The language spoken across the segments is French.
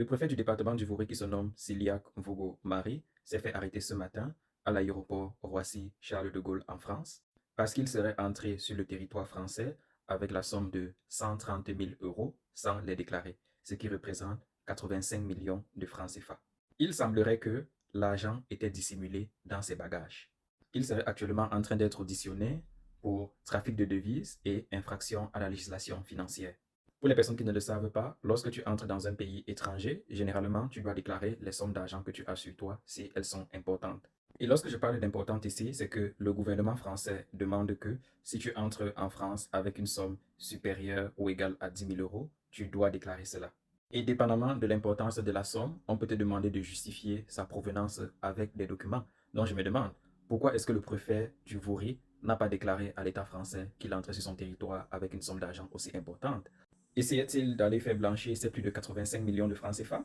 Le préfet du département du Vouri qui se nomme Siliac Mvugo Marie s'est fait arrêter ce matin à l'aéroport Roissy-Charles de Gaulle en France parce qu'il serait entré sur le territoire français avec la somme de 130 000 euros sans les déclarer, ce qui représente 85 millions de francs CFA. Il semblerait que l'argent était dissimulé dans ses bagages. Il serait actuellement en train d'être auditionné pour trafic de devises et infraction à la législation financière. Pour les personnes qui ne le savent pas, lorsque tu entres dans un pays étranger, généralement, tu dois déclarer les sommes d'argent que tu as sur toi si elles sont importantes. Et lorsque je parle d'importante ici, c'est que le gouvernement français demande que si tu entres en France avec une somme supérieure ou égale à 10 000 euros, tu dois déclarer cela. Et dépendamment de l'importance de la somme, on peut te demander de justifier sa provenance avec des documents. Donc je me demande, pourquoi est-ce que le préfet du Vouri n'a pas déclaré à l'État français qu'il entrait sur son territoire avec une somme d'argent aussi importante? Essayait-il d'aller faire blanchir ces plus de 85 millions de francs CFA?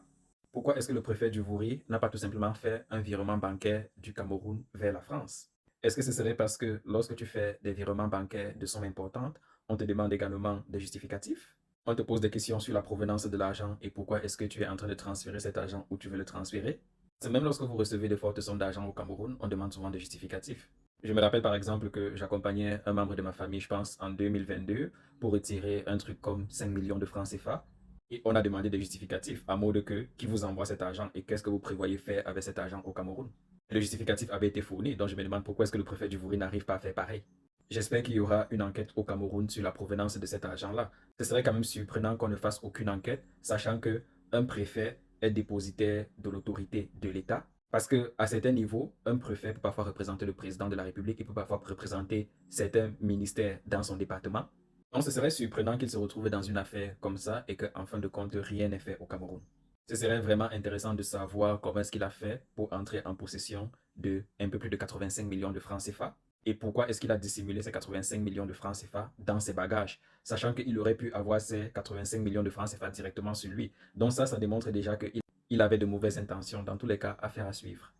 Pourquoi est-ce que le préfet du Vouri n'a pas tout simplement fait un virement bancaire du Cameroun vers la France? Est-ce que ce serait parce que lorsque tu fais des virements bancaires de sommes importantes, on te demande également des justificatifs? On te pose des questions sur la provenance de l'argent et pourquoi est-ce que tu es en train de transférer cet argent où tu veux le transférer? C'est même lorsque vous recevez de fortes sommes d'argent au Cameroun, on demande souvent des justificatifs. Je me rappelle par exemple que j'accompagnais un membre de ma famille, je pense, en 2022, pour retirer un truc comme 5 millions de francs CFA. Et on a demandé des justificatifs à mode que qui vous envoie cet argent et qu'est-ce que vous prévoyez faire avec cet argent au Cameroun. Le justificatif avait été fourni, donc je me demande pourquoi est-ce que le préfet du Vouri n'arrive pas à faire pareil. J'espère qu'il y aura une enquête au Cameroun sur la provenance de cet argent-là. Ce serait quand même surprenant qu'on ne fasse aucune enquête, sachant que un préfet est dépositaire de l'autorité de l'État. Parce qu'à certains niveaux, un préfet peut parfois représenter le président de la République, il peut parfois représenter certains ministères dans son département. Donc ce serait surprenant qu'il se retrouve dans une affaire comme ça et qu'en fin de compte, rien n'est fait au Cameroun. Ce serait vraiment intéressant de savoir comment est-ce qu'il a fait pour entrer en possession de un peu plus de 85 millions de francs CFA et pourquoi est-ce qu'il a dissimulé ces 85 millions de francs CFA dans ses bagages, sachant qu'il aurait pu avoir ces 85 millions de francs CFA directement sur lui. Donc ça démontre déjà qu'il avait de mauvaises intentions, dans tous les cas, affaire à suivre.